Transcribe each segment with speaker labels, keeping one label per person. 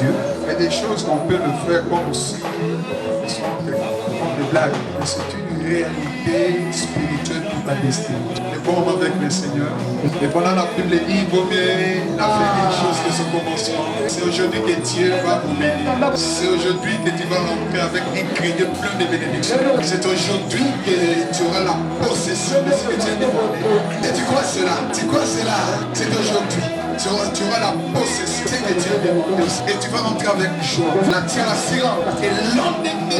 Speaker 1: Dieu. Il y a des choses qu'on peut le faire comme si comme des blagues, mais c'est une réalité spirituelle pour ta destinée. Les bons moments avec le Seigneur. Et pendant la Bible dit, il vaut mieux la faire des choses que ce commencement. C'est aujourd'hui que Dieu va vous bénir. C'est aujourd'hui que tu vas rentrer avec un crédit plein de bénédictions. C'est aujourd'hui que tu auras la possession de ce que tu as demandé. Et tu crois cela? Tu crois cela? C'est aujourd'hui. Tu auras la possession de ce que tu as demandé. Et tu vas rentrer avec joie. La tire assurance. Et l'endemain, tu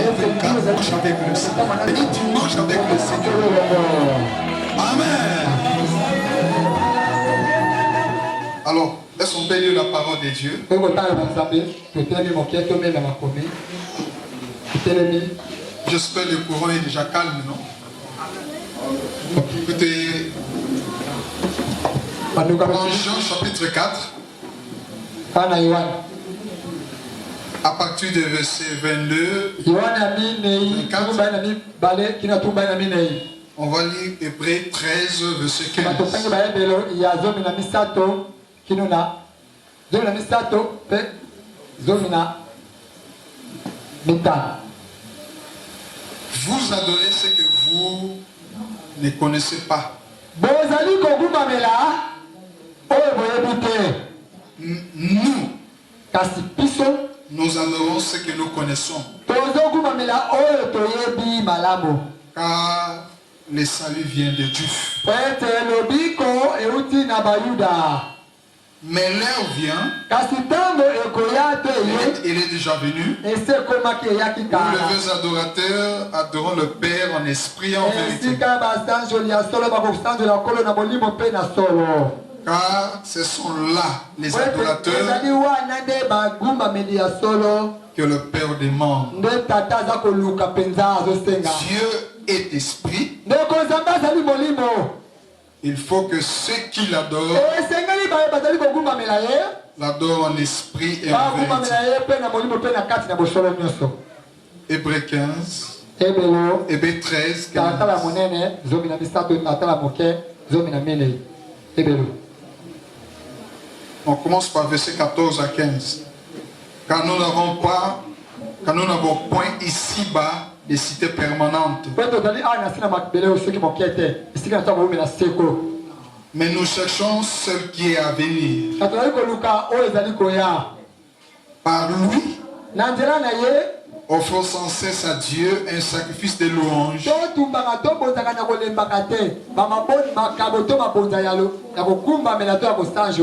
Speaker 1: manges avec le Seigneur. Et tu manges avec le Seigneur. Amen. Alors, est-ce qu'on peut lire la parole de Dieu? J'espère que le courant est déjà calme, non? Écoutez, en Jean chapitre 4, à partir du verset 22, 24, on va lire Hébreux 13, verset 15. Vous adorez ce que vous ne connaissez pas. Nous adorons ce que nous connaissons. Car le salut vient de Dieu. Mais l'heure vient, il est déjà venu, où les vrais adorateurs adorent le Père en esprit et en vérité. Car ce sont là les adorateurs que le Père demande. Dieu est esprit. Il faut que ceux qui l'adorent l'adorent en esprit et en vérité. Hébreux 15, Hébreux 13, 15. On commence par verset 14 à 15. Car nous n'avons point ici-bas des cités permanentes. Mais nous cherchons ce qui est à venir. Par lui, offrons sans cesse à Dieu un sacrifice de louange.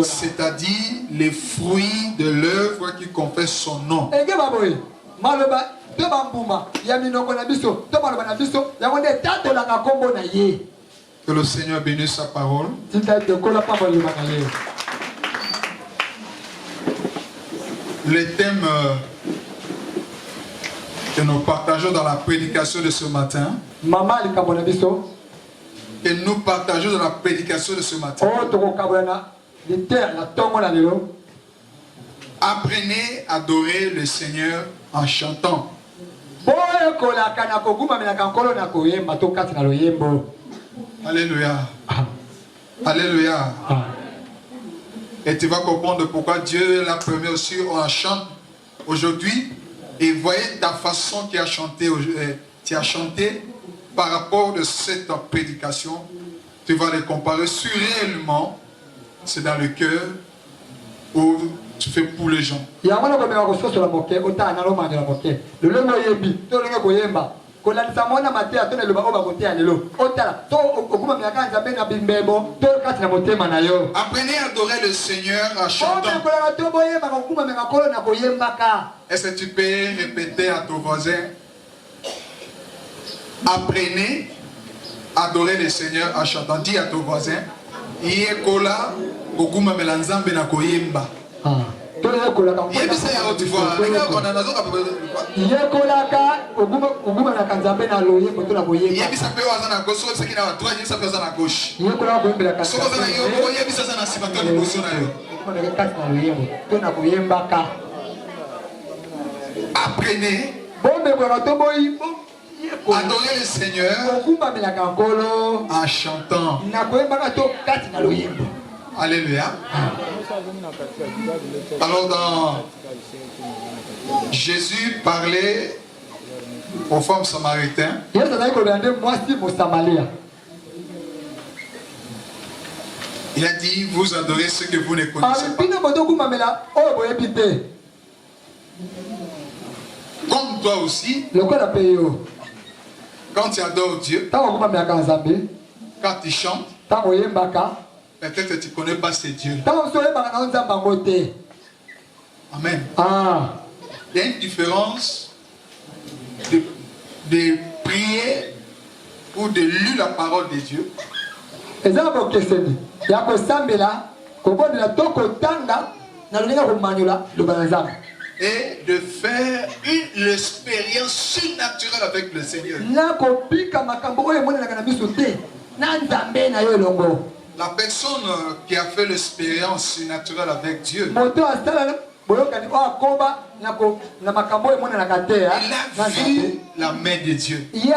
Speaker 1: C'est-à-dire les fruits de l'œuvre qui confesse son nom. Que le Seigneur bénisse sa parole. Le thème que nous partageons dans la prédication de ce matin, apprenez à adorer le Seigneur en chantant. Alléluia. Alléluia. Et tu vas comprendre pourquoi Dieu l'a permis aussi, on chante aujourd'hui. Et voyez ta façon tu as chanté par rapport de cette prédication. Tu vas les comparer sur réellement. C'est dans le cœur où tu fais pour les gens. Apprenez à adorer le Seigneur en chantant. Est-ce que tu peux répéter à ton voisin? Apprenez à adorer le Seigneur en chantant. Dis à ton voisin. Yekola okuma melanzambe na koyemba. Yebisa ya tu vois. Regarde on a nazo ka yekolaka okuma na kanzambe na loyembo to na koyemba. Yebisa pe waza na gauche so ki na droite yebisa pe waza na gauche. Yekola ko mbela ka. So waza na yo yebisa sana siba to ni boso na yo. Ko na ka na loyembo to na koyemba ka. Apprenez. Bombe kwa toboyi. Adorer le Seigneur en chantant. Alléluia. Alors dans Jésus parlait aux femmes samaritaines. Il a dit, vous adorez ce que vous ne connaissez pas. Comme toi aussi, quand tu adores Dieu, quand tu chantes, peut-être que tu ne connais pas ces dieux. Amen. Il y a une différence de prier ou de lire la parole de Dieu et de faire une expérience surnaturelle avec le Seigneur. La personne qui a fait l'expérience surnaturelle avec Dieu, il a vu la main de Dieu. Il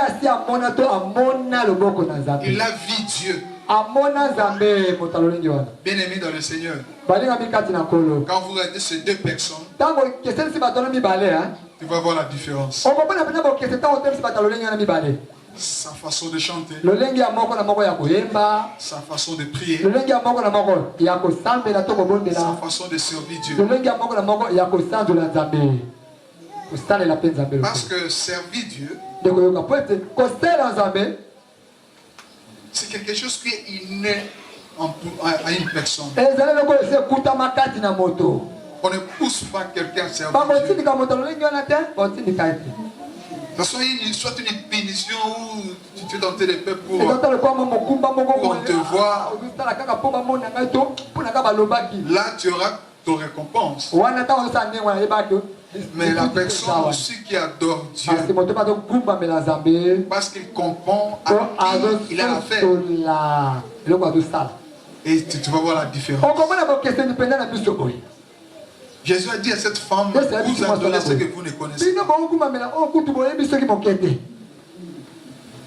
Speaker 1: a vu Dieu. Bien-aimé dans le Seigneur, quand vous regardez ces deux personnes, tu vas voir la différence. Sa façon de chanter, sa façon de prier, sa façon de servir Dieu. Parce que servir Dieu, c'est quelque chose qui est inné à une personne. On ne pousse pas quelqu'un à servir Dieu. Ça soit une punition où tu es tenté de faire pour on te voit. Là, tu auras ton récompense. Mais la personne aussi qui adore Dieu, parce qu'il comprend à qui il a affaire. Et tu vas voir la différence. Jésus a dit à cette femme, vous adorez ce que vous ne connaissez pas.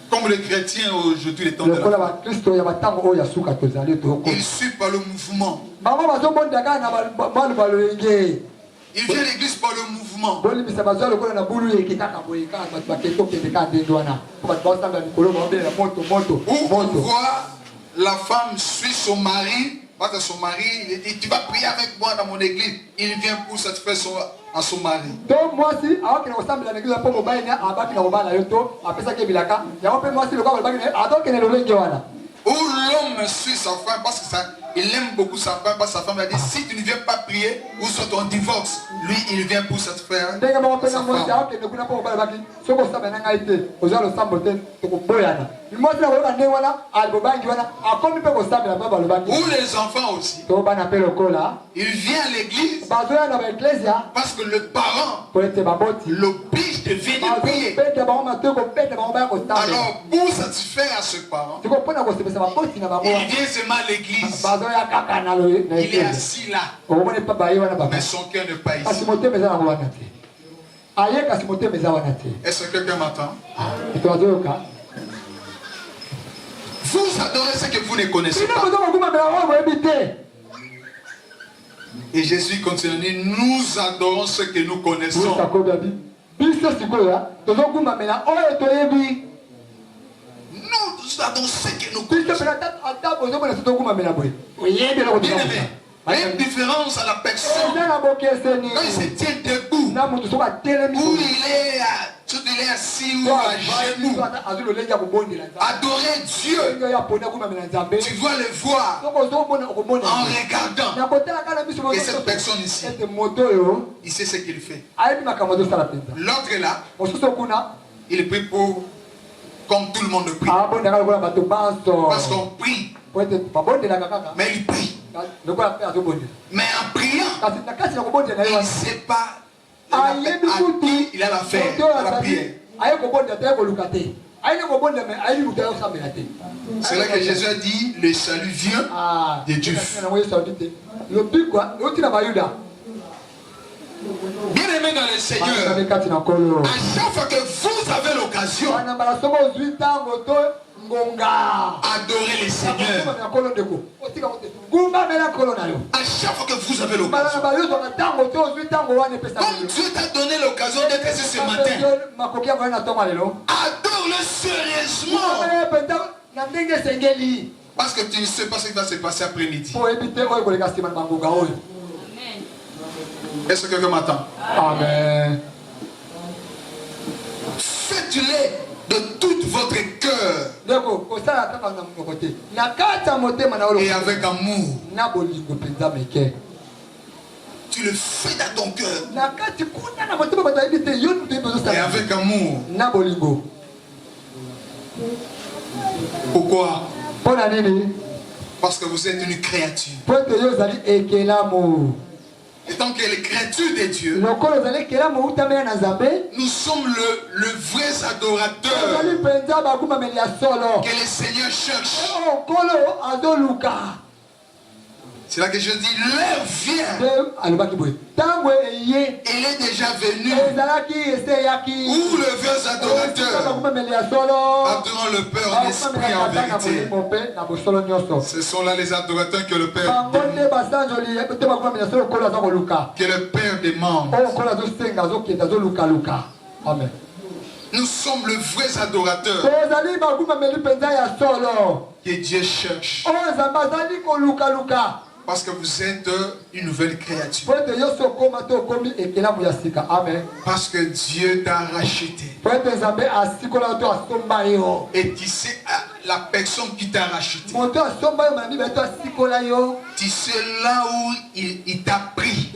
Speaker 1: Comme les chrétiens aujourd'hui, les temps de la foi, ils suivent par le mouvement. Il vient à l'église par le mouvement. Où on voit la femme suit son mari. Parce que son mari, il dit, tu vas prier avec moi dans mon église. Il vient pour satisfaire à son mari. Où l'homme suit sa femme parce que il aime beaucoup sa femme. Parce que sa femme a dit, si tu ne viens pas prier, ou soit ton divorce, lui, il vient pour satisfaire sa femme. Ou les enfants aussi. Il vient à l'église parce que le parent l'oblige de venir prier. Alors, pour satisfaire à ce parent, il vient seulement à l'église. Il est assis là. Mais son cœur n'est pas ici. Est-ce que quelqu'un m'entend? Vous adorez ce que vous ne connaissez pas. Et Jésus continue, nous adorons ce que nous connaissons. Nous adorons ce que nous connaissons. Bien-aimé, il y a une différence à la personne quand il se tient debout, où il est assis ou à genoux. Adorer Dieu, tu dois le voir en regardant. Et cette personne ici, il sait ce qu'il fait. L'autre est là, il prie pour comme tout le monde prie. Parce qu'on prie, mais il prie. Mais en priant, il ne sait pas à qui il a l'affaire à la prière. C'est là que Jésus a dit, le salut vient de Dieu. Bien-aimé dans le Seigneur, à chaque fois que vous avez l'occasion Adorez les seigneurs. À chaque fois que vous avez l'occasion. Comme Dieu t'a donné l'occasion d'être ici ce matin. Adore-le sérieusement. Parce que tu ne sais pas ce qui va se passer après-midi. Est-ce que quelqu'un m'attend?
Speaker 2: Amen.
Speaker 1: Faites-le de tout votre cœur. Et avec amour. Tu le fais dans ton cœur. Et avec amour. Pourquoi? Parce que vous êtes une créature. Et tant que les créatures de Dieu, nous sommes le vrai adorateur que le Seigneur cherche. C'est là que je dis, l'heure vient. Elle est déjà venue. Où le vrai adorateur adorant le Père en esprit et en vérité. Ce sont là les adorateurs que le Père demande.
Speaker 2: Amen.
Speaker 1: Nous sommes le vrai adorateur que Dieu cherche. Parce que vous êtes une nouvelle créature. Parce que Dieu t'a racheté. Et tu sais la personne qui t'a racheté. Tu sais là où il t'a pris.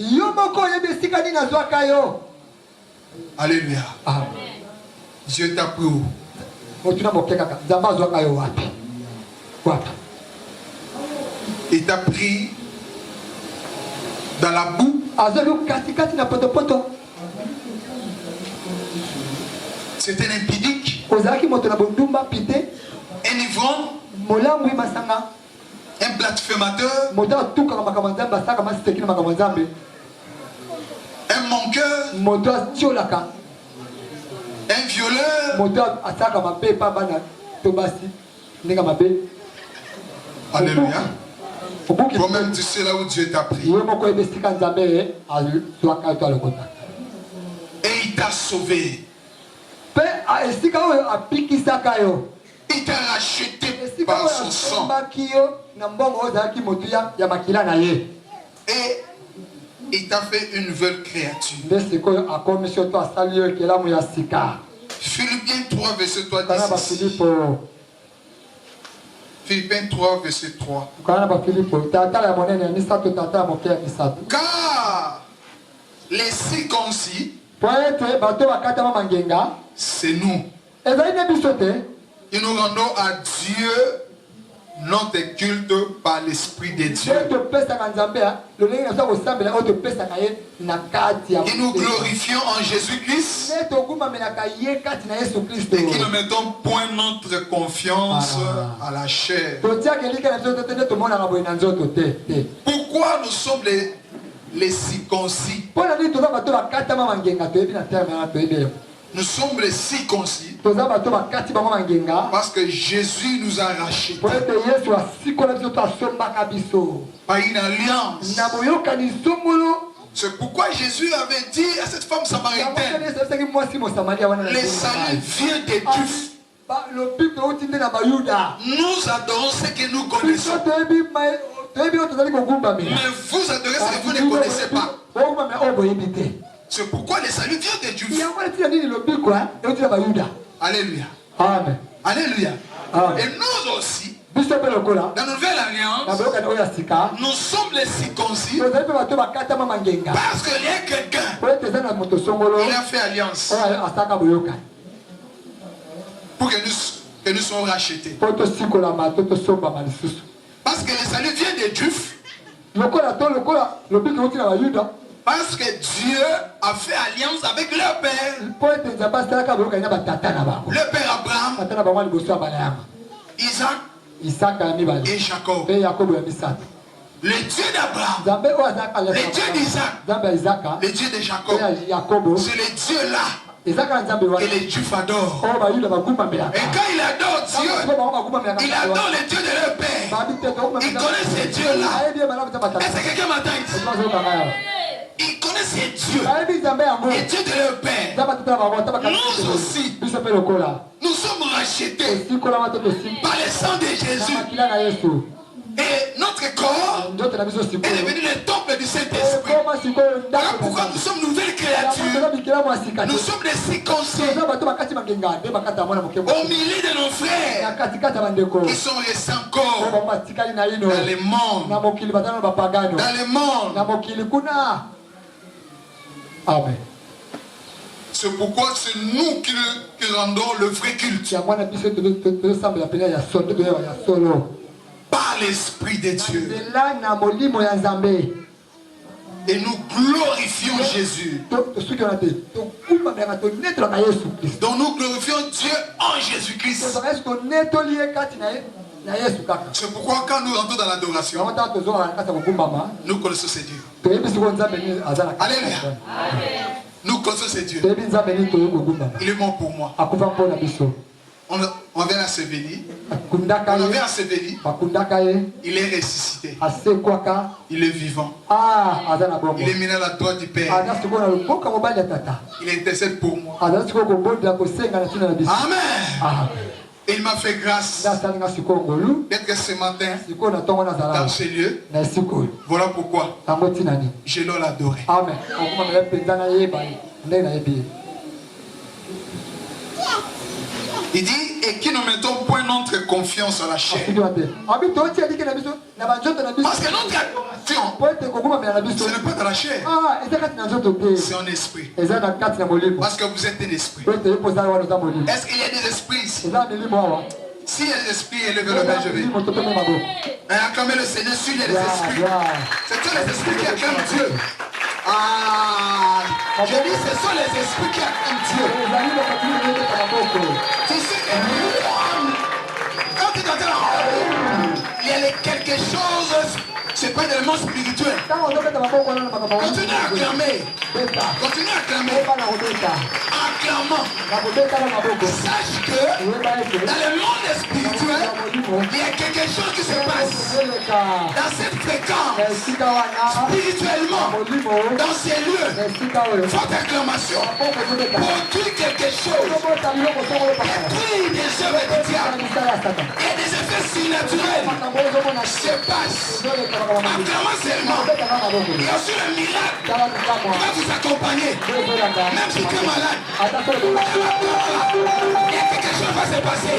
Speaker 1: Alléluia.
Speaker 2: Amen.
Speaker 1: Dieu t'a pris où? Il t'a pris dans la boue. C'était un impudique. Un ivrogne. Un blasphémateur. Un manqueur. Un violeur. Alléluia. Toi-même, tu sais là où Dieu t'a pris. Et il t'a sauvé. Il t'a racheté par son sang. Et il t'a fait une nouvelle créature. Philippiens 3, verset 3 dit ceci. Philippiens 3, verset 3. Car les circoncis, c'est nous. Et nous rendons à Dieu notre culte par l'Esprit de Dieu. Et nous glorifions en Jésus-Christ. Et qui ne mettons point notre confiance à la chair. Pourquoi nous sommes les circoncis? Nous sommes les circoncis parce que Jésus nous a rachetés par une alliance. C'est pourquoi Jésus avait dit à cette femme samaritaine, les saluts viennent de Dieu. Nous adorons ce que nous connaissons. Mais vous adorez ce que vous ne connaissez pas. C'est pourquoi les saluts viennent de Dieu. Alléluia.
Speaker 2: Amen.
Speaker 1: Alléluia.
Speaker 2: Amen.
Speaker 1: Et nous aussi, dans la nouvelle alliance, nous sommes les circoncis parce qu'il y a quelqu'un qui a fait alliance pour que nous soyons rachetés. Parce que les saluts viennent de Dieu. Parce que Dieu a fait alliance avec leur père. Le père Abraham, Isaac et Jacob. Le Dieu d'Abraham, le Dieu d'Isaac, le Dieu de Jacob, c'est le Dieu là Et les Juifs adorent. Et quand il adore Dieu, il adore les dieux de leur père. Il connaît ces dieux-là. Est-ce que quelqu'un m'entend ici? Il connaît ces dieux. Les dieux de leur père. Nous aussi, nous sommes rachetés par le sang de Jésus. Et notre corps est devenu le temple du Saint-Esprit. Voilà pourquoi nous sommes nouvelles créatures. Nous sommes des circoncis. Au milieu de nos frères qui sont restés encore dans le monde. Dans le monde. Amen. C'est pourquoi c'est nous qui rendons le vrai culte. Par l'Esprit de Dieu. Et nous glorifions Jésus. Donc nous glorifions Dieu en Jésus-Christ. C'est pourquoi quand nous rentrons dans l'adoration, nous connaissons ces dieux. Alléluia. Nous connaissons ces dieux. Il est mort pour moi. On vient à Sévéli. Il est ressuscité. Il est vivant. Il est mis à la droite du Père. Il intercède pour moi. Amen. Et il m'a fait grâce d'être ce matin dans ce lieu. Voilà pourquoi je l'ai adoré. Amen. Il dit, et qui ne mettons point notre confiance à la chair. Parce que notre action, ce n'est pas dans la chair, c'est en esprit. Parce que vous êtes un esprit. Est-ce qu'il y a des esprits ici? S'il y a des esprits, élevez le main, je vais. Acclamez le Seigneur, s'il y a des esprits. C'est tous les esprits qui acclament Dieu. Je dis, ce sont les esprits qui acclament Dieu. Tu sais que quand tu t'entends, il y a quelque chose, c'est pas d'élément spirituel. Continue à acclamer. Continue à acclamer. Acclamant. Sache que dans le monde spirituel, il y a quelque chose qui se passe. Dans cette fréquence, spirituellement, dans ces lieux, forte acclamation produit quelque chose. Détruit des œuvres du diable. Il y a des effets surnaturels se passent. Acclamant seulement. Il y a aussi le miracle qui va vous accompagner. Même si tu es malade. Il y a quelque chose qui va se passer.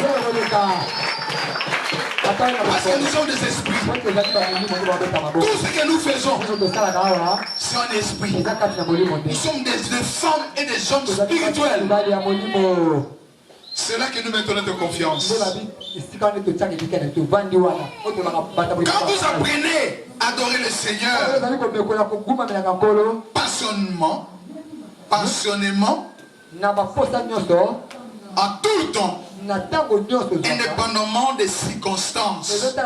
Speaker 1: Parce que nous sommes des esprits. Tout ce que nous faisons, c'est un esprit. Nous sommes des femmes et des hommes spirituels. C'est là que nous mettons notre confiance. Quand vous apprenez à adorer le Seigneur passionnément, en tout le temps, indépendamment des circonstances,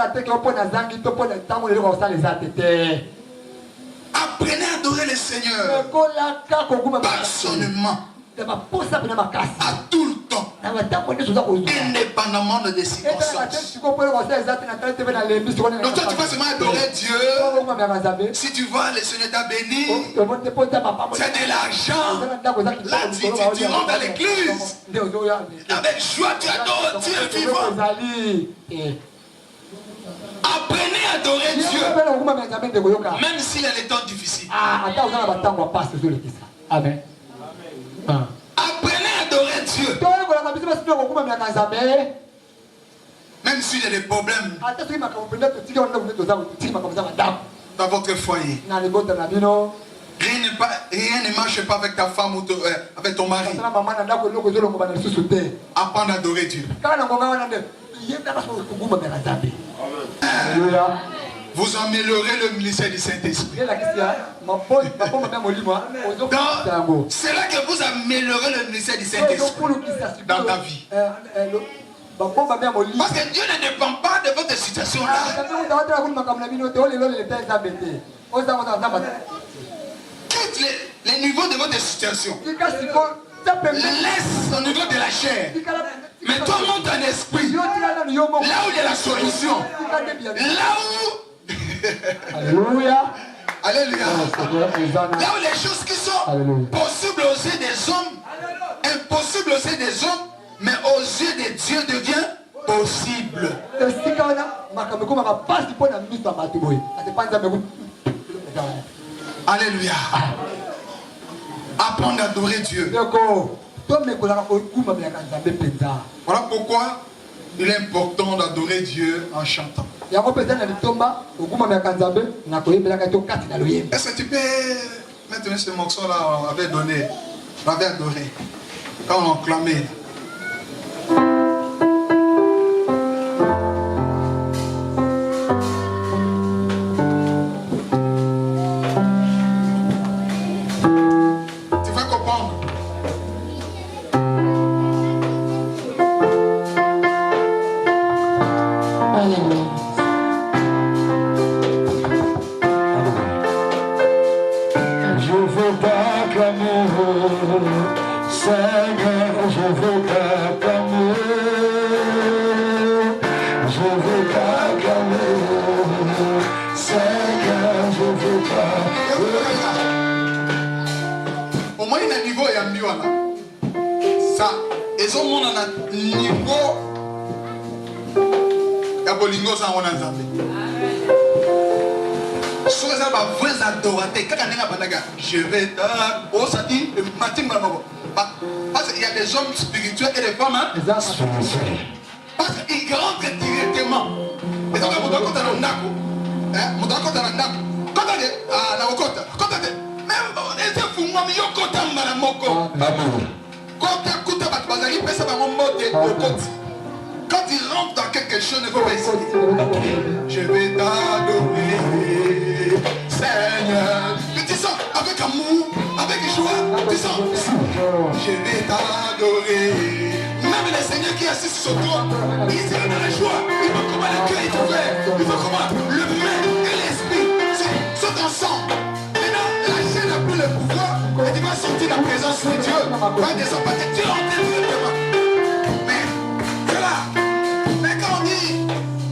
Speaker 1: apprenez à adorer le Seigneur passionnément, à tout le temps, indépendamment des circonstances. Donc toi tu vas seulement adorer Dieu si tu vois le Seigneur t'a béni, c'est de l'argent. Là tu rentres dans l'église avec joie, tu adores Dieu vivant. Apprenez à adorer Dieu même s'il y a des temps difficiles. Amen. Apprenez à adorer Dieu même s'il y a des problèmes dans votre foyer. Rien ne marche pas avec ta femme ou avec ton mari. Apprends à adorer Dieu. Vous améliorez le ministère du Saint-Esprit. C'est là que vous améliorez le ministère du Saint-Esprit dans ta vie. Parce que Dieu ne dépend pas de votre situation là. Quitte les niveaux de votre situation. Laisse au niveau de la chair. Mais toi, monte en esprit. Là où il y a la solution. Là où...
Speaker 2: Alléluia.
Speaker 1: Alléluia. Là où les choses qui sont possibles aux yeux des hommes, impossibles aux yeux des hommes, mais aux yeux de Dieu devient possible. Alléluia. Apprendre à adorer Dieu. Voilà pourquoi il est important d'adorer Dieu en chantant. Est-ce que tu peux mettre ce morceau-là, on avait donné, on avait adoré, quand on clamait. Au moins, il y a un niveau et un niveau. Ça, ils ont un niveau. Il y a Bolingo, ça, on a un zambé. Je vais oh, ça dit, parce qu'il y a des hommes spirituels et des femmes spirituelles. Parce qu'ils rentrent directement. Et donc, on doit compter dans le nako. On doit compter dans le nako. Quand on est à la Okota, quand on est. Mais on est fou, moi, mais on compte dans la moko. Quand on compte dans la moko, ça va monter au côté. Quand il rentre dans quelque chose, il ne faut pas essayer. Je vais t'adorer, Seigneur. Mais tu sens, avec amour, avec joie, tu sens. Je vais t'adorer. Même les seigneurs qui assistent sur toi, ils sont dans la joie. Il faut comment le cœur est ouvert. Il faut comment le main et l'esprit sont ensemble. Maintenant, la chaîne n'a plus le pouvoir. Et tu vas sentir la présence de Dieu. Va descendre, tu rentres directement. Mais, c'est là. Mais quand on dit,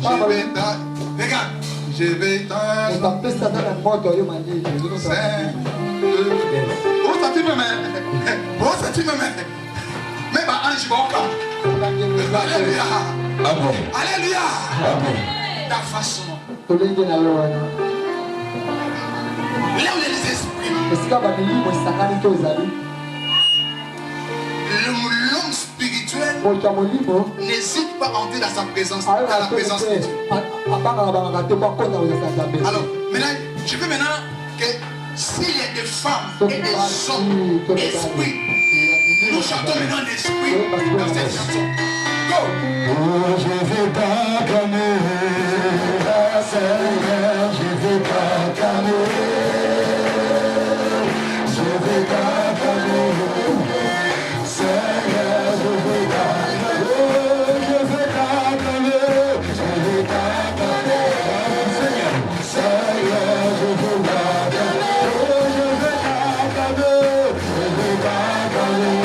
Speaker 1: je vais t'adorer. Regarde, je vais t'adorer. Oh, ça tu me mets. Oh, ça tu me mets. Mais ma ange va encore. Alléluia. Amen. Alléluia. Amen. Ta façon. Là où il y a les esprits. L'homme spirituel n'hésite pas à entrer dans sa présence, dans la présence de Dieu. Alors, maintenant, je veux maintenant que s'il y a des femmes et des hommes esprits, nous chantons maintenant l'esprit dans cette chanson. Go! Oh, je vais t'acclamer, Seigneur, je vais t'acclamer, je vais t'acclamer, Seigneur, je vais t'acclamer, je vais t'acclamer, je vais t'acclamer, Seigneur, Seigneur, je vais t'acclamer, je vais t'acclamer, je vais t'acclamer.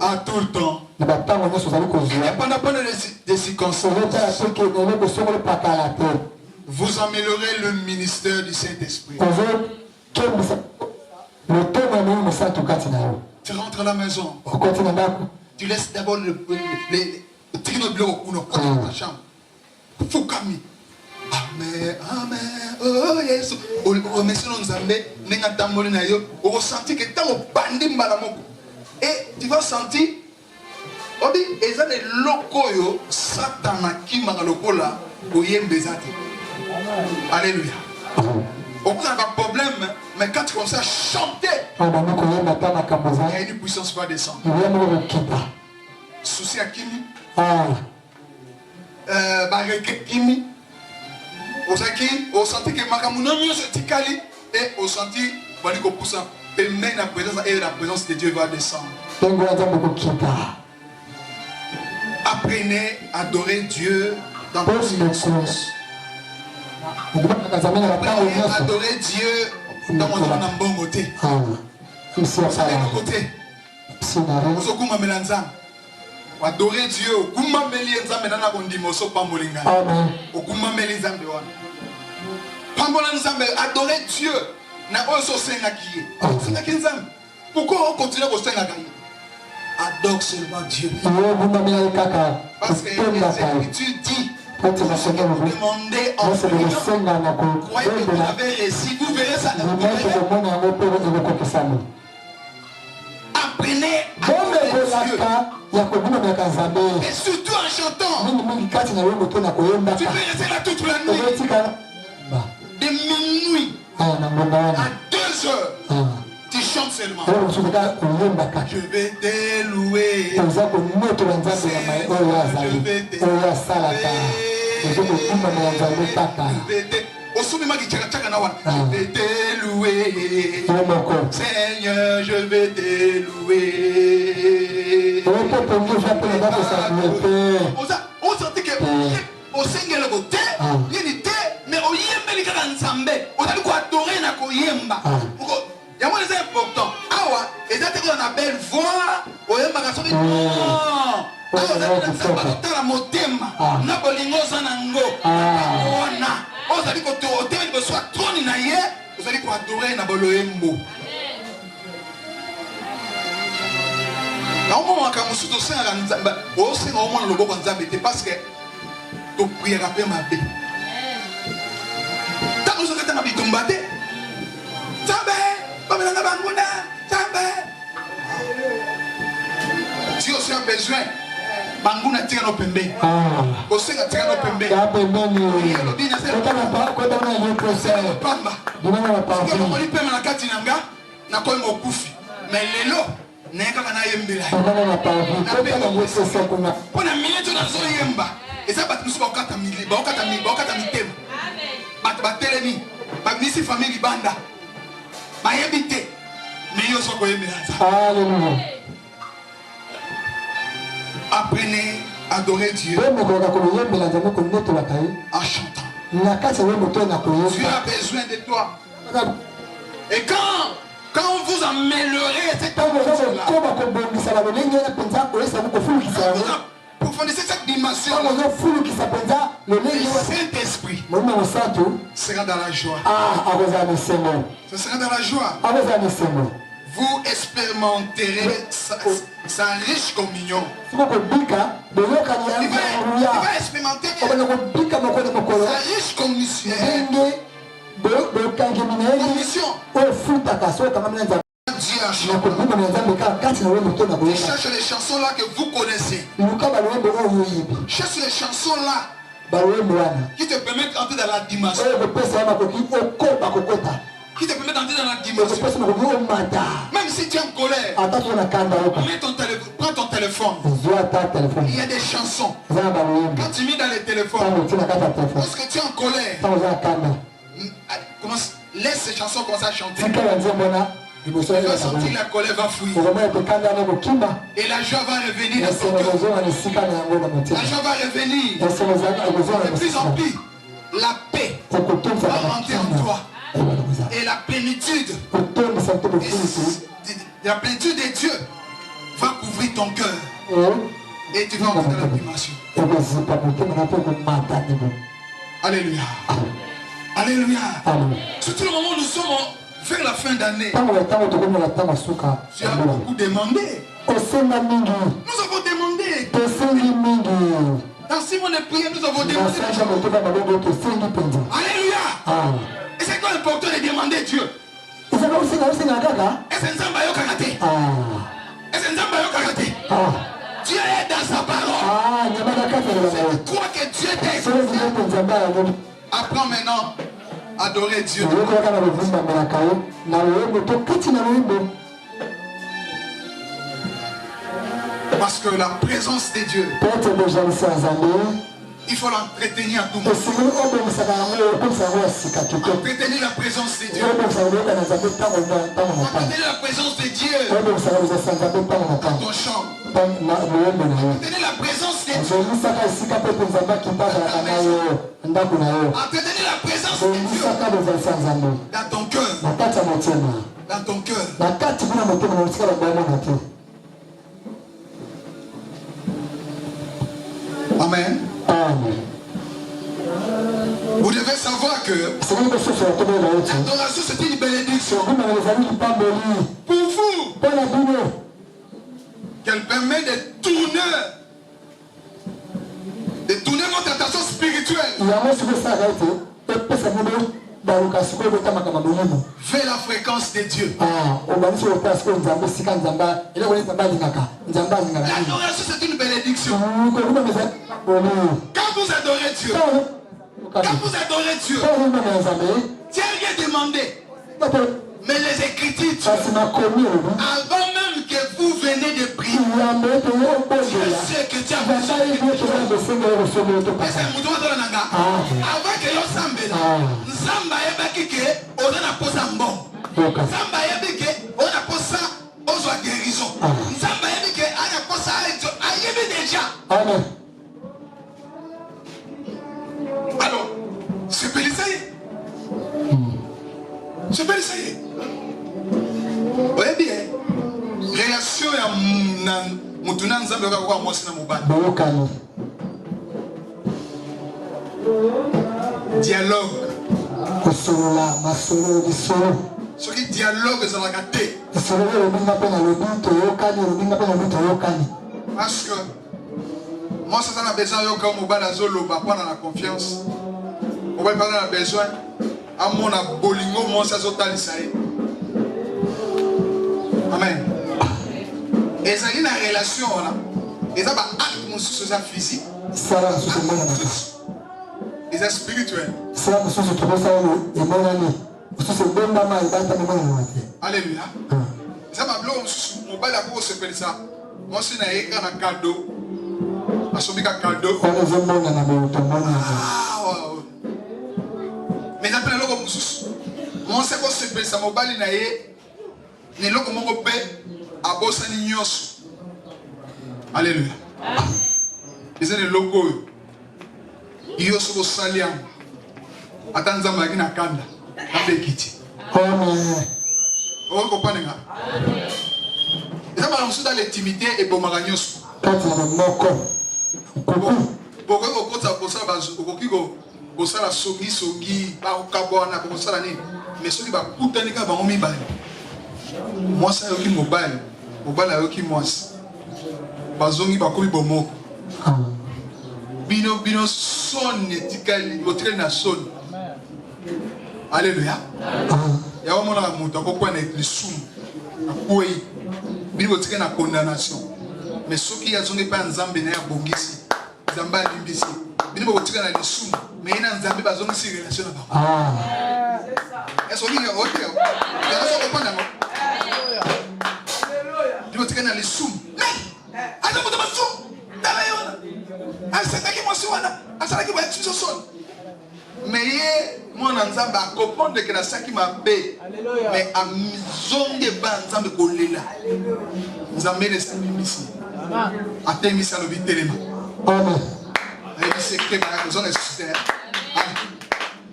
Speaker 1: À tout le temps. Et pendant des circonstances, vous améliorez le ministère du Saint-Esprit. Tu rentres à la maison. Tu laisses d'abord les dans ta chambre. Fukami. Amen, amen. Oh yes. Au monsieur nous amène, on ressentit que tant au bandit malamoko. Et tu vas sentir, on dit, et ça les locaux, Satan qui m'a locola, ou yembezati. Alléluia. Beaucoup n'ont pas de problème, mais quand tu commences à chanter, il y a une puissance qui va descendre. Souci à Kimi. Kimi. Au senti que Makamouna se tikali et au senti Baliko Poussa. Et la présence de Dieu va descendre. Apprenez à adorer Dieu dans tous les sens. Apprenez à adorer Dieu dans mon bon côté. Vous savez le côté. Adorer Dieu. Adorer Dieu. Pourquoi on continue à adore seulement Dieu? Parce que les Écritures disent demandez en priant. Croyez que vous avez réussi. Vous verrez ça. Apprenez à adorer Dieu. Et surtout en chantant. Tu peux rester là toute la nuit. De minuit à 2 heures. Tu chantes seulement. Je vais te louer. Je vais te louer. Seigneur, je vais te louer. On sentit que au Seigneur le côté, l'unité, mais au Yembe les Karansambe, on a dit quoi adorer na Koyemba. Il y a moins des importants. Awa, et ça c'est qu'on a belle voix, au Yemba Kassori. Non, awa, ça c'est la motema, na bolingo sanango, na. On a dit qu'on te retient, il soit trône na yé, on a dit qu'on adorer na boloembo. Au moment où on se dit parce que tu prières après ma vie. Tant que vous êtes dans la vie, tu m'battez. Dieu aussi a besoin. Banguna tire nos pembe. Aussi a tiré nos pembe. Mais les lots. Neka kana yembela. Pona minute na zo yemba. Eza bat musu bakata mili, bakata mitema. Bat batelemi. Ba misi famille banda. Ba yebite. Mais yo so ko yembela. Alléluia. Apprenez à adorer Dieu. En chantant. Dieu a besoin de toi. Et quand vous améliorez cette dimension-là, quand vous approfondissez cette dimension, le Saint-Esprit sera dans la joie. Ce sera dans la joie. Vous expérimenterez sa riche communion. Il va expérimenter sa riche communion. Dieu a chanté. Cherche les chansons là que vous connaissez. Cherche les chansons là qui te permettent d'entrer dans la dimension. Qui te permettent d'entrer dans la dimension. Même si tu es en colère, prends ton téléphone. Il y a des chansons. Quand tu mets dans les téléphones, parce que tu es en colère, laisse ces chansons commencer à chanter. Tu vas sentir la colère va fuir. Et la joie va revenir dans ton cœur. La joie va revenir. De plus en plus, la paix va rentrer en toi. Et la plénitude de Dieu va couvrir ton cœur. Et tu vas entrer dans la dimension. Alléluia. Alléluia. Surtout le moment où nous sommes vers la fin d'année. Tu as beaucoup demandé. Nous avons demandé. Dans 6 mois de prière, nous avons demandé. Alléluia. Et c'est quoi l'important de demander Dieu? Est-ce que Dieu est dans sa parole. Je crois que Dieu t'aide. Apprends maintenant adorer Dieu. Parce que la présence de Dieu, il faut l'entretenir à tout moment. Entretenir la présence de Dieu. Entretenir la présence de Dieu dans ton champ. Entretenir la présence de Dieu entretenir la présence de Dieu dans ton cœur. Dans ton cœur. Amen. Vous devez savoir que l'adoration c'est une bénédiction pour vous, qu'elle permet de tourner votre attention spirituelle vers la fréquence de Dieu. L'adoration c'est une bénédiction. Quand vous adorez Dieu, Dieu rien demandé. Mais les Écritures, avant même que vous venez de prier, Dieu sait que tu as besoin de quelque chose. Avant que vous s'embêtiez, Nzamba yebaki ke oza na posa mbon. Nzamba yebi ke ona posa ozwa guérison. Nzamba yebi ke ana posa ayebi déjà. Amen. Alors, c'est pas ça. C'est pas ça. Oui bien. Relation ya mutuna Nzamba kwa mwasi na mubali. Dialogue. Ce qui dialogue dans la gâté. Parce que moi, ça a besoin de comme on a la confiance. On va parler de besoin. À mon abolingo, moi, ça a Amen. Et ça a une relation là. Et ça va acte physique. Et c'est spirituel. Alléluia. Ça m'a bloqué mon bal à pour se faire ça. Moi, c'est un cadeau. Mais après, moi, c'est quoi se fait ça? Mon bal est naïe. N'est là comment on peut à bosser n'ignos. Alléluia. Ils ont des logos. Ils ont ce salia. Attends, ça m'a dit na kanda. Avec qui? Vous comprenez? Ça m'a lancé dans l'intimité et pour maragnos. Pourquoi vous comptez pour ça? Vous ça la sogi, pas au cabana, pour ça l'année. Mais ceux qui va coûter les gars vont m'y bailler. Moi ça yoki mobile a yoki moi. Bazongi ba komi bomo. Bino son etikali, votre na son. Alléluia. Ya wa mona muto ko kwa na lisum. Akoi. Bino tika na condamnation. Mais ceux qui azongi pa nzambe na ya bongisi. Nzamba limbisi. Bino ko tika na lisum. Mais ina nzambe bazongi si relation na ba. Est-ce que vous avez compris? Tu vas te gagner les sous. Mais, attends, tu vas te sous. Mais, moi, je comprends que la sac m'a payé. Mais, à zone de ban, nous avons collé là. Nous avons mis les sacs ici. À terminer ça, le vite élément. Amen. Et c'est que la raison est sur terre. Amen.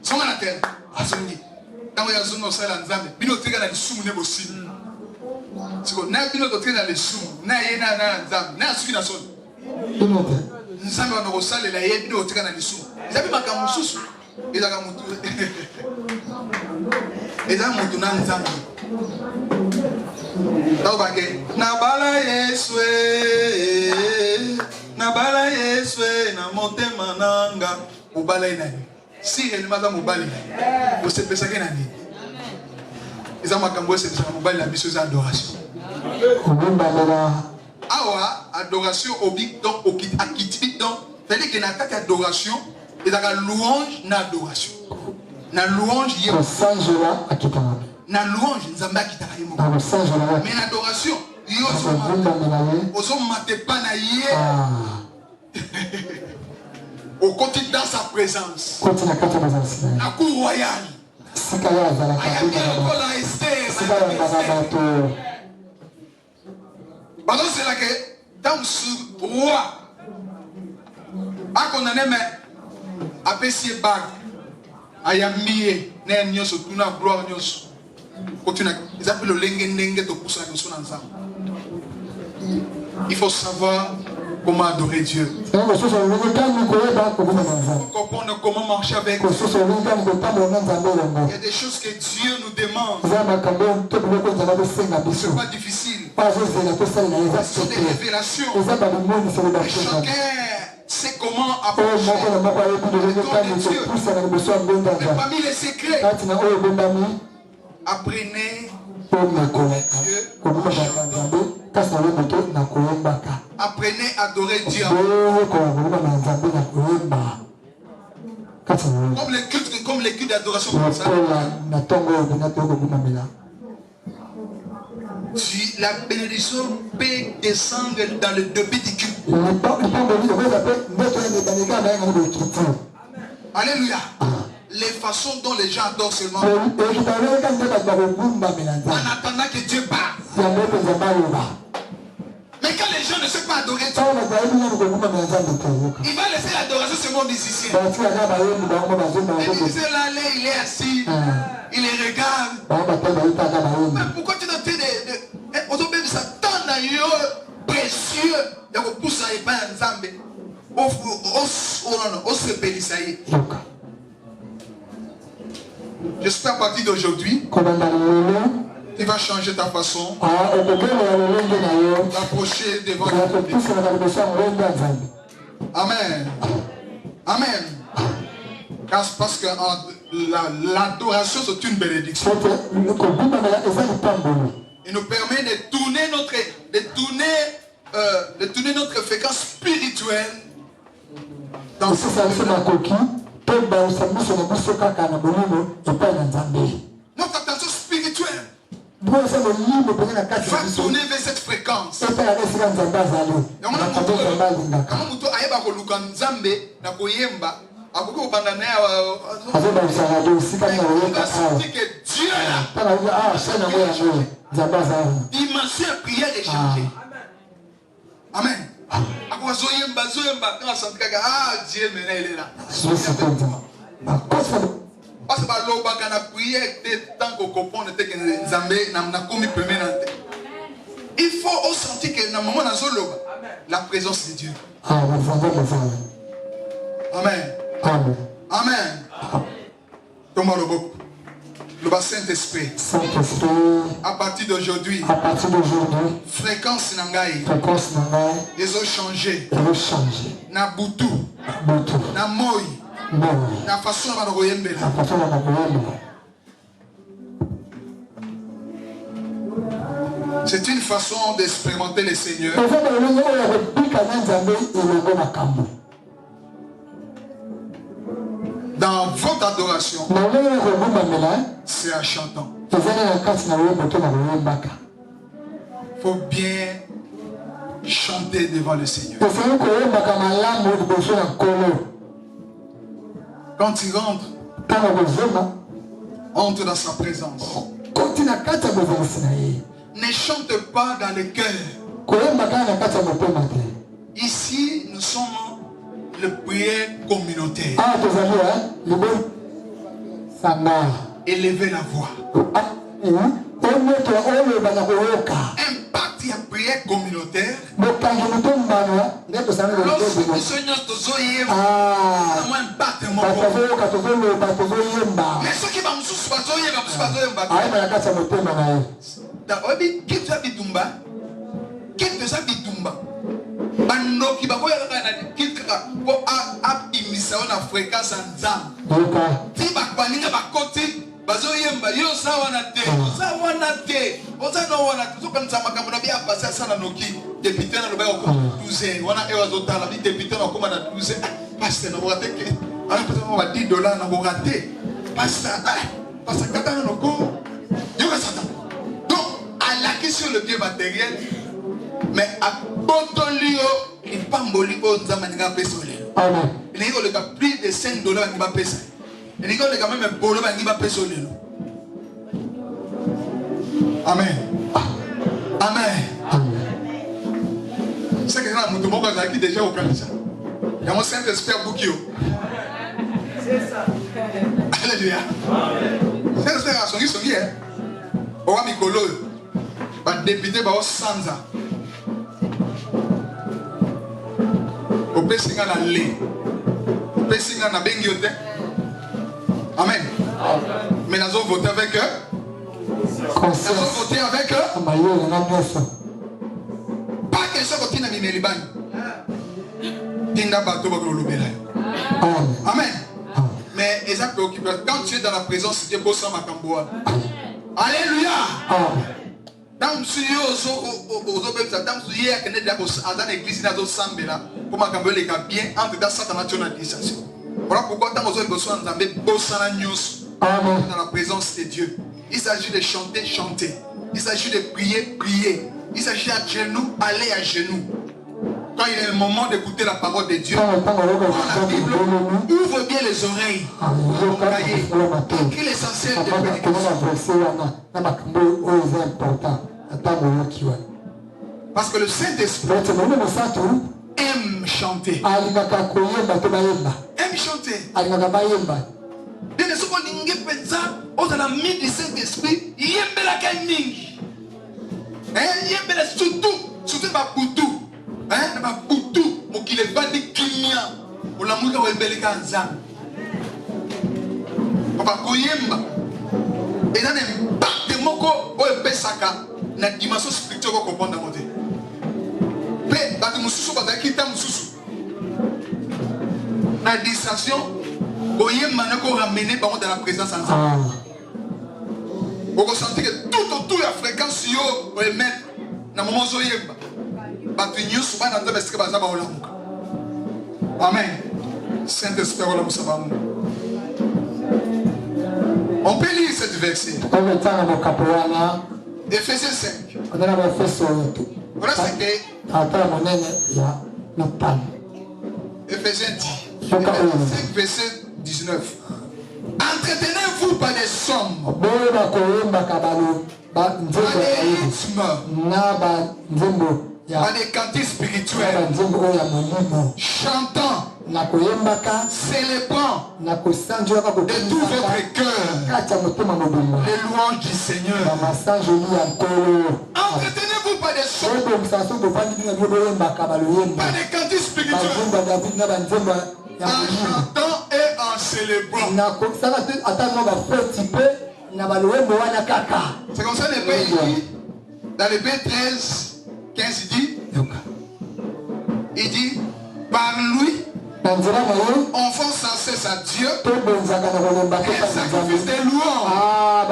Speaker 1: Sont à la terre. À zone. Quand vous avez zone au sol, nous avons mis nos tégans dans les sous, nous avons aussi. C'est qu'on a mis notre tégans dans les sous. Nous avons suivi la zone. Nous avons au sol et la yé, nous avons tégans dans les sous. Ils avaient ma camoussous. Ils avaient mon tour. Ils avaient mon tour dans les amis. Nabala Yeswe, Nabala Yeswe, Namote Mananga, Ubala Inani. Si elle m'a dit Ubala Inani, vous savez ce qu'il a dit. Ils ont marqué c'est Ubala la mission d'adoration. Awa adoration oblique donc au kit activité donc c'est-à-dire qu'il y a une adoration et la louange na adoration. na louange na louange nzambe akitaka ye moko mais na adoration yo ozomate pa na ye au côté dans sa présence na cour royale parce que c'est là que dans ce roi a condamné mais apesi bag ayamie na nyoso tuna gloire nyoso continue ils appellent le lenge to poussa na so na nzambe. Il faut savoir comment adorer Dieu. Comprendre comment marcher avec Dieu. Il y a des choses que Dieu nous demande. Ce n'est pas difficile. Ce sont des révélations. Et chacun sait comment approcher Dieu. Mais parmi les secrets, apprenez à connaître Dieu en chantant. Apprenez à adorer Dieu. Comme les cultes d'adoration comme ça. La bénédiction peut descendre dans le début du culte. Alléluia. Les façons dont les gens adorent seulement. En attendant que Dieu parle. Mais quand les gens ne savent pas adorer Dieu, il va laisser l'adoration seulement aux musiciens. Le musicien là, il est assis, il les regarde. Mais pourquoi tu n'as fait des ça tant d'ailleurs précieux de repousser à pas un zambé au se pélissaïe. J'espère à partir d'aujourd'hui, tu vas changer ta façon d'approcher devant Dieu. Amen. Amen. Parce que l'adoration, c'est une bénédiction. Il nous permet de tourner notre fréquence spirituelle dans ce sens. Notre attention spirituelle va tourner vers cette fréquence. On va sentir que Dieu dimension prière est changée. Amen. Dieu maintenant il est là. Parce que la prière tant qu'on comprend il faut sentir que dans le moment la présence de Dieu. Amen.
Speaker 2: Amen.
Speaker 1: Amen. Thomas le Saint-Esprit. À partir d'aujourd'hui. Fréquence nangai. Ils ont changé. Na butu. Na moi. Na façon de royembela. C'est une façon d'expérimenter le Seigneur. Dans votre adoration, c'est en chantant. Il faut bien chanter devant le Seigneur. Quand tu rentres, entre dans sa présence. Ne chante pas dans le cœur. Ici, nous sommes le prière communautaire. Élevez la voix. Impact la prière communautaire. Lorsque nous sommes mais ce qui va me banoki bakoya kaka na kitka po abimisa na fréquence nzambe ti bakwaninga bakoti bazoyemba yo sawa na te oza no wana tuzokanisa makambo na bia pasa sana noki député na lobaka ko 12 wana ewa zotala bi député na koma na 12 pasteur na raté que ana pesa $10 na raté pasteur Katana Noko, donc à la question le pied matériel, mais à Botolio, il pas moli au Zamaniga Pessolé.
Speaker 2: Amen.
Speaker 1: Il y a plus de $5 qui va payer. Il y a quand même un bolo qui va payer. Amen. Amen. C'est que là, nous avons déjà au Canada. Il y a un Saint-Esprit Boukio. C'est ça. Alléluia. Saint-Esprit a son qui est. On va Mikolo. Va député par Sanza. Au Pessinga la lait. Au Pessinga na Bengiote. Amen. Mais nous avons voté avec eux. Nous avons voté avec eux. Pas question que tu n'as mis mes libans. Tinga bateau va le lobby. Amen. Mais ils ont préoccupé. Quand tu es dans la présence, c'est beau sans ma camboua. Alléluia. Dans ce lieu, aux obéis, dans ce lieu, dans l'église, dans l'ensemble là, pour ma camboua les gars bien entre dans cette nationalisation. Voilà pourquoi dans nos besoin d'amener beau sans la news dans la présence de Dieu. Il s'agit de chanter, chanter. Il s'agit de prier, prier. Il s'agit à genoux, aller à genoux. Quand il est le moment d'écouter la parole de Dieu, la Bible ouvre bien les oreilles. Écris l'essentiel de prédication. Parce que le Saint-Esprit aime chanter. Aime chanter. Bien sûr, quand on est pensé, on a mis du Saint-Esprit, il y a la caille. Il y a surtout ma boutou. Ma boutou, pour qu'il ait pas de clients. Pour la mouille, on va belle kanza. On va koyemba. Et dans un bac de moko, on va besaka. La dimension spirituelle qu'on comprend dans mon Dieu. Mais, dans le moussou, on va quitter le moussou. La distraction, koyemba, on va ramener dans la présence ensemble. On va sentir que tout autour de la fréquence, on va mettre dans le moment où on Amen. Saint-Esprit, on peut lire cette verset. Éphésiens 5. Voilà ce que Éphésiens 10. 5 verset 19. Entretenez-vous par des sommes, par des rythmes, par des cantiques spirituels, chantant, célébrant de tout votre cœur les louanges du Seigneur. Entretenez-vous par des sommes, par des cantiques spirituels, en chantant et en célébrant. C'est comme ça le pays dit, dans le B13, 15, il dit, par lui, on fonce sans cesse à Dieu et sacrifice des louanges,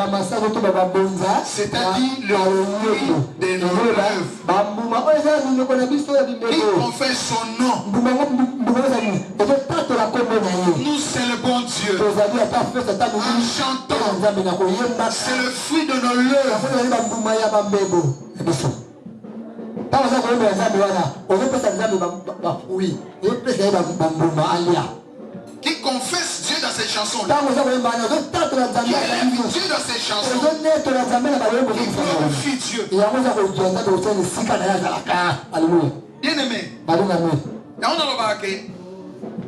Speaker 1: c'est-à-dire le fruit de nos rêves. Il confesse son nom. Nous célébrons Dieu en chantant. C'est le fruit de nos lèvres. Qui confesse Dieu dans ses chansons. Qui élève Dieu dans ses chansons. Qui glorifie Dieu. Bien aimé. Et on a remarqué,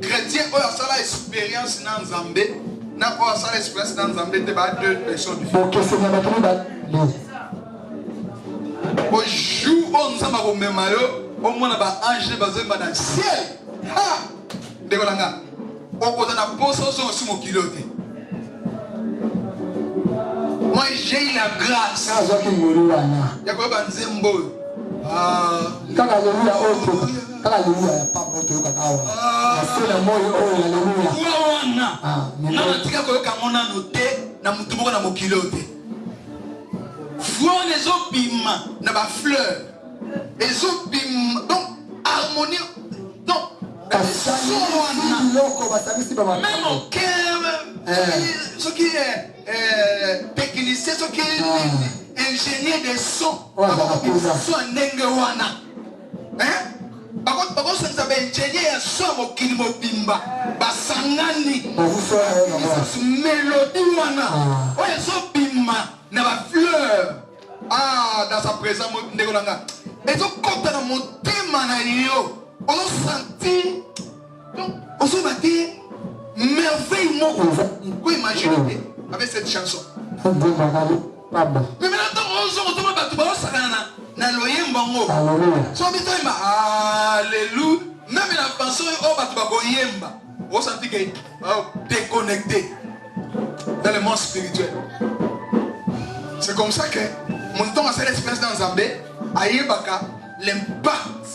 Speaker 1: chrétien, on a ça l'expérience dans Zambé. N'a pas ça l'expérience dans Zambé, c'est pas deux personnes différentes. Au jour où nous sommes au même maillot, au moins on a ange basé dans le ciel. Ha! Décolanga. On peut dans la poste sur mon kilote. Moi j'ai eu la grâce. Il y a quoi dans Zembo? Les obima n'a pas fleur. Les obima donc harmonie donc même au cœur, ce qui est technicien, ce qui est ingénieur des sons, son nengewana. Hein? Par contre, ça nous avait ingénieur son mokili mobimba, basangani, mélodie wana, oye so bimba, na ba fleur. Ah, dans sa présence, ndengolanga. Et donc, quand on a monté manayo, on a senti, donc, on se battait merveilleusement. Vous pouvez imaginer avec cette chanson. Mais maintenant, on se retrouve à alléluia. Même la chanson, on sentit que déconnecté dans le monde spirituel. C'est comme ça que mon temps à cette expérience dans Zambé, à Yébaka, l'impact.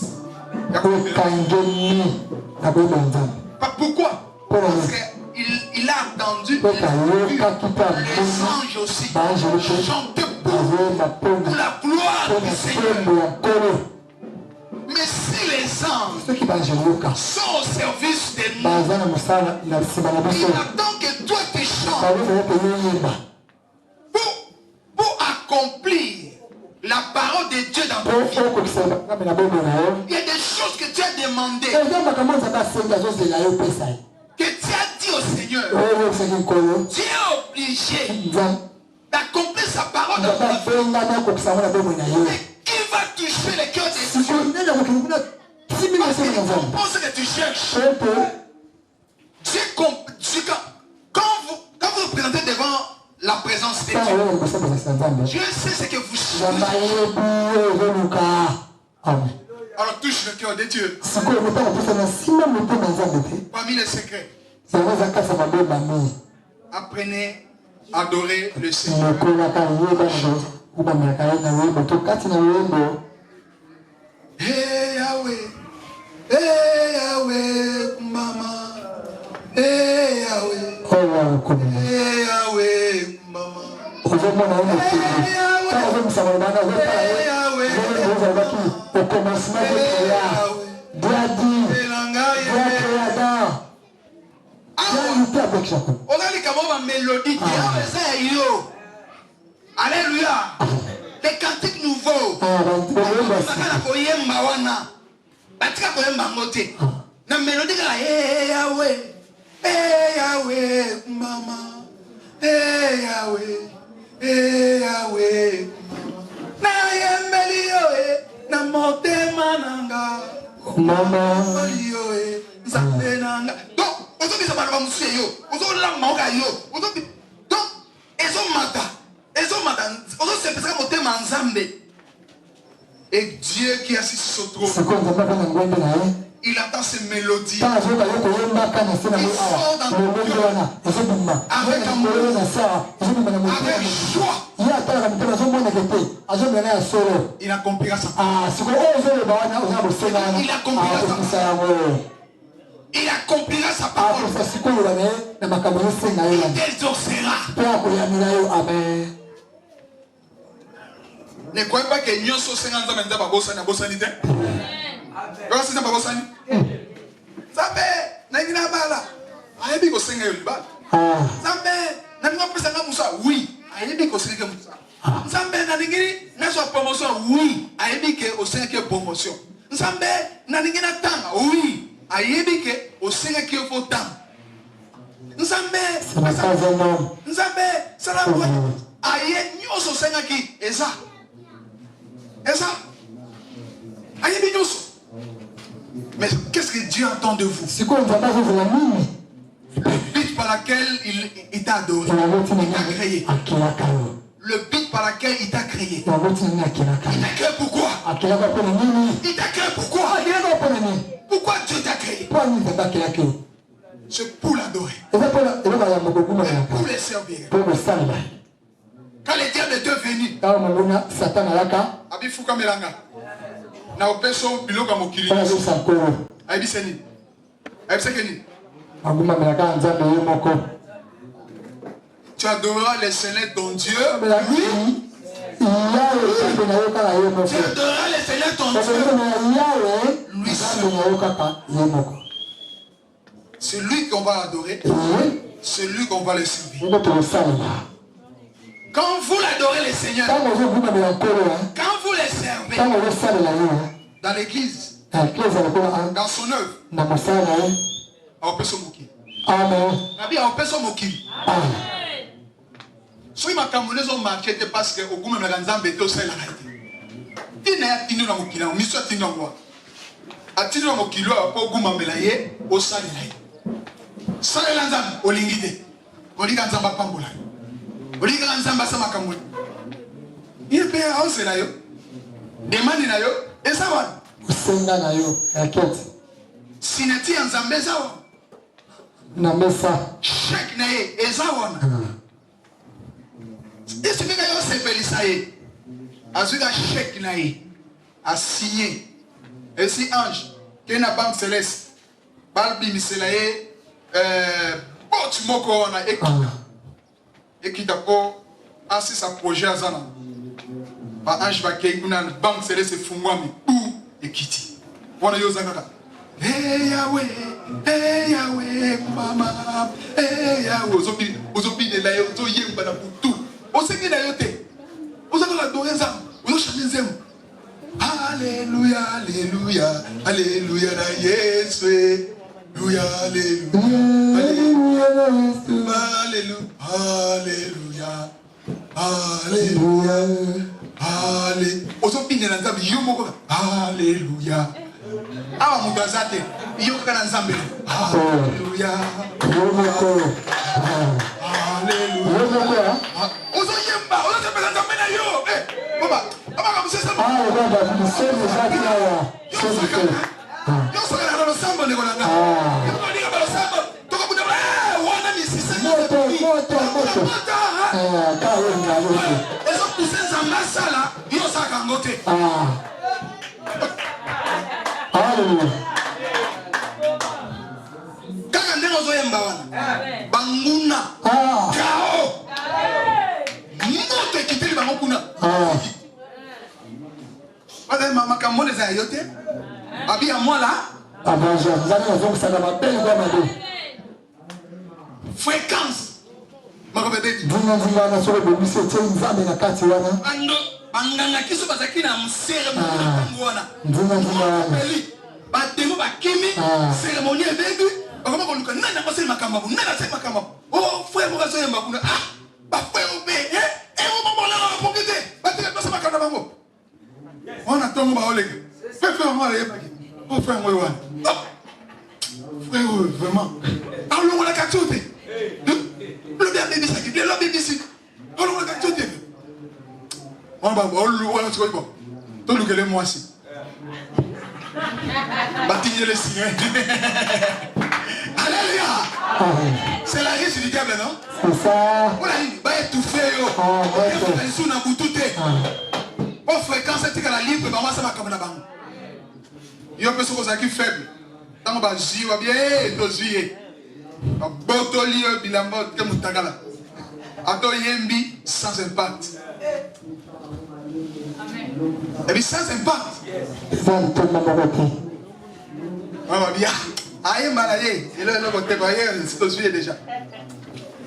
Speaker 1: Pourquoi? Parce qu'il a entendu les anges aussi chanter pour la gloire du Seigneur. Mais si les anges sont au service de nous, il attend que toi tu chantes pour accomplir la parole de Dieu dans ta vie. Il y a des choses que tu as demandées, que tu as dit au Seigneur. Tu es obligé d'accomplir sa parole dans ta vie. Mais qui va toucher le cœur des dieux? Parce qu'il comprend ce que tu cherches. Quand vous vous présentez devant la présence de Dieu, Dieu sait ce que vous cherchez. Alors touche le cœur de Dieu. Parmi les secrets, apprenez à adorer le Seigneur. Hey Yahweh, hey Yahweh, mama, hey Yahweh, hey Yahweh, mama, on a les camarades mélodie. Alléluia. Les cantiques nouveaux. La mélodie hey Yahweh, hey Yahweh, mama, hey Yahweh, hey Yahweh, mama. Na yembelio na motema nanga, mama, yembelio nzambe nanga. Donc, on se dit ça va monsieur yo, on se la manga yo, on se dit donc on se sait motema nzambe. Et Dieu qui est assis sur son trône, il attend ces mélodies. Il sort dans avec amour, avec joie. Il accomplira sa parole. Il accomplira sa parole. Il t'exaucera. Ne croyez pas que nous sommes 50 ans maintenant pour bosser na bossanité. Comment c'est ça pour bossani? Ça fait n'importe bala. Ayebi ko senga yo libala. Zambe na ngwa pesa nga musa oui. Ayebi ko senga musa. Zambe na ngiri na so promotion oui. Ayebi ke o senga ke promotion. Zambe na ngina tanga oui. Ayebi ke o senga ke fo tanga. Nzambe salam aye nyoso senga ki eza. Mais qu'est-ce que Dieu attend de vous? Le but par lequel il t'a adoré, il t'a créé. Le but par lequel il t'a créé. Il t'a créé pourquoi? Il t'a créé pourquoi? Pourquoi Dieu t'a créé? C'est pour l'adorer. Pour le servir. Quand le diable est devenu, Abifuka Melanga, na opeso biloka mokili. Aibiseni. Aibiseni. Tu adoreras le Seigneur ton Dieu. Oui. Tu adoreras le Seigneur ton Dieu. Lui seul. C'est lui qu'on va adorer. C'est lui qu'on va le servir. Quand vous l'adorez le Seigneur, quand vous le servez dans l'église, dans son œuvre, on peut se moquer.
Speaker 2: Amen.
Speaker 1: On peut se moquer. Si ma camerounais ont marqué parce que au goût même la ganzambe était au sein de la réalité. Il n'a pas tenu dans mon kilo, mais soit tenu dans moi. A tenu dans mon kilo, au goût même la yé, au sein de la réalité. Sans les ganzambe, au lingide. On dit ganzamba pambola. On dit ganzamba sama cameroun. Il paye à hausse là yo. Demande là yo. Et ça va.
Speaker 2: Usenga na yo, raquette.
Speaker 1: Si n'était en zambé ça va.
Speaker 2: Na mesa.
Speaker 1: Chèque na yé, et ça va. Et ce que vous s'appelle ça y est, ensuite un chèque a signé. Et si ange, qui est dans la banque céleste, Balbi Miselaye, Bot Moko on a et qui d'abord assis sa projet à Zana. Par ange Baké, on a une banque céleste et Fungwami, tout et Kiti. On a eu Zana. Hey Yahweh, Mama, hey Yahweh, Ozopi de la Yotoye, Bana pour tout. On sait qu'il y a yoté. On sait qu'on a adoré ça. On a chanté ça. Alléluia, Alléluia, Alléluia, Jésus. Alléluia, Alléluia, Alléluia, Alléluia, Alléluia. On sait qu'il y a un zambé. Alléluia. Ah, mon gazate. Il y a un zambé. Alléluia. Alléluia. Banguna. Kao. Moto ekiteli bango kuna. Madame mama kamone za yote. Abi ya moi là.
Speaker 2: Abanja, nzana zongo sana mapele kwa mado.
Speaker 1: Fréquence. Makobebe.
Speaker 2: Dunga na solo de mise tse nzambe na kati wana.
Speaker 1: Banganga kiso bazaki na msere mbango wana.
Speaker 2: Dunga.
Speaker 1: Batemo bakimi cérémonie ebegu. Bakoma koluka nana baseli makambo, nana baseli makambo. Oh frère mo kaso yemba kuna. Ah, ba frère obe, on va la propriété. Batela pesa makambo bango. On attend ba olega. Frère moi yemba. Oh frère moi wana. Frère vraiment. Parlons la katote. Le bien bébé ça qui le bébé ici. Parlons la katote. On va on tu vois. Tout le que les moi ici. Bâtir le signe. Alléluia. C'est la riche du diable, non?
Speaker 2: C'est ça.
Speaker 1: On a dit, bah étouffé yo. Ils sont dans boutoute. On fréquence c'est que la libre, bah moi ça va comme la banque. Il y a un peu ce qui faible. Tant que j'y va bien, dosier. Botoli bilambo comme tagala. Ado yembi sans impact. Et puis sans impact. On va bien. Aïe malaye. Et là, c'est aux yeux déjà.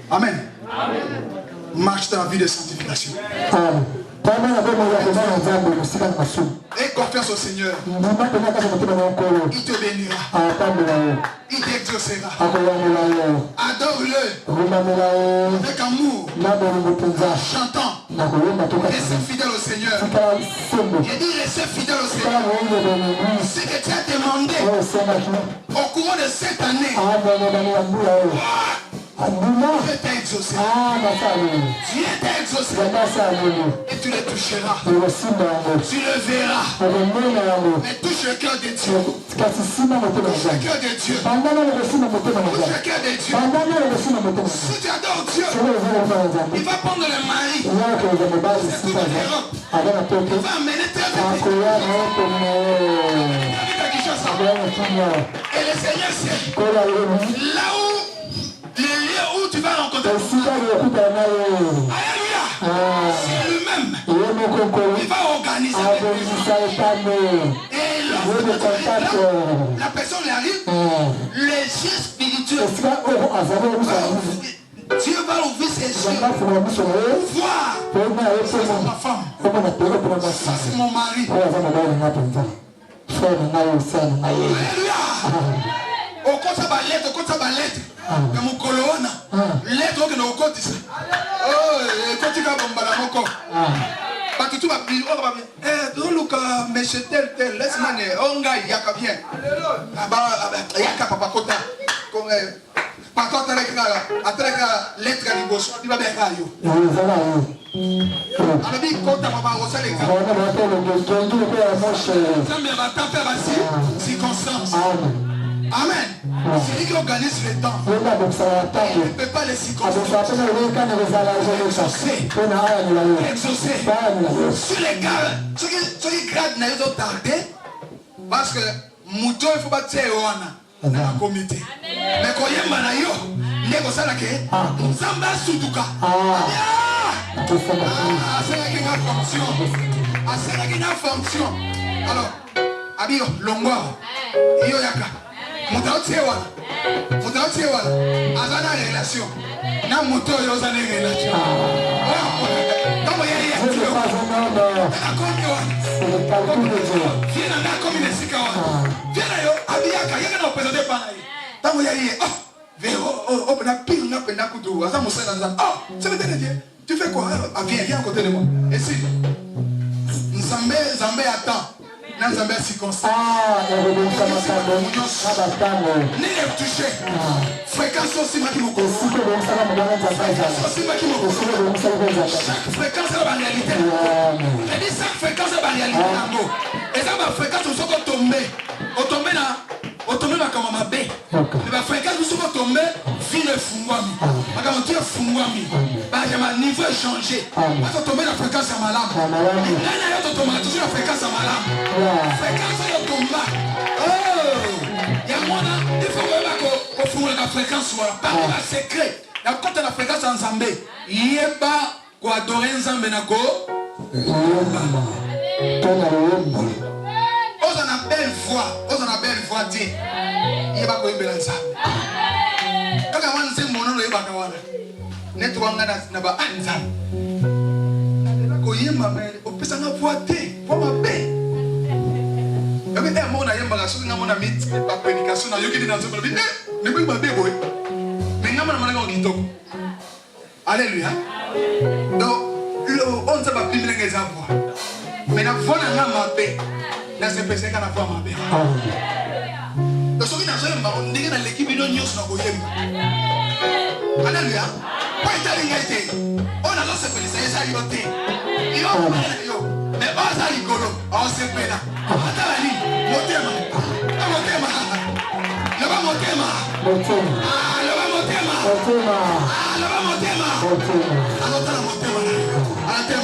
Speaker 1: Amen. Marche dans la vie de sanctification. Et confiance au Seigneur. Il te bénira. Il t'exaucera. Adore-le avec amour. Chantant. Reste fidèle au Seigneur. J'ai dit reste fidèle au Seigneur. Ce que tu as demandé au cours de cette année. Dieu t'a exaucé. Dieu t'a exaucé. Et tu le toucheras. Tu le verras. Mais touche le cœur de Dieu. Touche le cœur de Dieu. Touche le cœur de Dieu. Si tu adores Dieu, il va prendre le mari. Il va amener ta vie. Et le Seigneur sait. Là où les lieux où tu vas rencontrer Alléluia. C'est lui-même. Il va organiser. Et la personne lui arrive, les yeux spirituels yeux. Dieu va ouvrir ses yeux. Voir. Ça, c'est ma femme. Ça, c'est mon mari. Alléluia. Au côté de la lettre. Mais mon colonne. Lettre que nous cotissons. Oh, quand tu vas bombarder mon corps. Parce que tu vas dire, oh, look, monsieur tel, laisse-moi, on gagne, yaka bien. Yaka papa kota. Par contre, avec la lettre à l'imbotion, tu vas bien faire. Alors, dit, kota papa, on s'est les gars. Ça me va taper à circonstance. Amen. C'est lui qui organise le temps. Il ne peut pas les circonstances. Exaucer. Sur les gars, ceux qui gradent n'a pas tardé. Parce que Mouton, il ne faut pas tirer dans la comité. Mais quand il y a un manayo, il y a un salake, Zamba Souduka. C'est là qu'il y a une fonction. C'est là qu'il y a une fonction. Alors, Abio, Longwa, Yoyaka. Moutaotewa, azana relation. Na moto yo azana relation. Comment y a viens na comme une sikawa. Viens là yo, abiaka yaka na présenter par là. Comment y a vero na pile na pena kudu. Aza mosela nza. Oh, ça veut dire tu fais quoi? Viens à côté de moi. Et si Nzambe attend. N'a jamais circonstance. Ni les toucher. Fréquence aussi, ma qui me chaque fréquence est la réalité. Elle dit chaque fréquence est la réalité. Et ça va fréquence où sont tombés. Au tomber comme ma baie. La fréquence où sont tombés, vie le fungwami. Ma garantie fungwami. Ma niveau est changé. Ma tomber la fréquence à ma lame. Toujours la fréquence à ma lame. Fréquence à tomba. Oh, il y a moi là, il faut vraiment qu'on foule la fréquence soit pas la secret. La côté de la fréquence en Zambé, il y a pas quoi adorer un Zambé nako. On a belle voix, dit. Il y a pas quoi belle ça. Quand on sait mon nom, il y a pas quoi. Nettoyons na ba anza. Ko yema mais on peut s'en avoir té, pour ma paix. Mais mon a yema la chose na mon ami pas prédication na yoki dans ce problème. Ne peux pas boy. Mais ngama na manga kitoko. Alléluia. Donc on se va plus les avoir. Mais na voix na ma paix. Na se pese kana voix ma paix. Donc ce qui n'a jamais on dit dans l'équipe de news na ko yema. Alléluia. Pas été. On a lancé ça y est. Mais on a rigolo. On s'est fait là. Attends, motema.
Speaker 3: Hallelujah.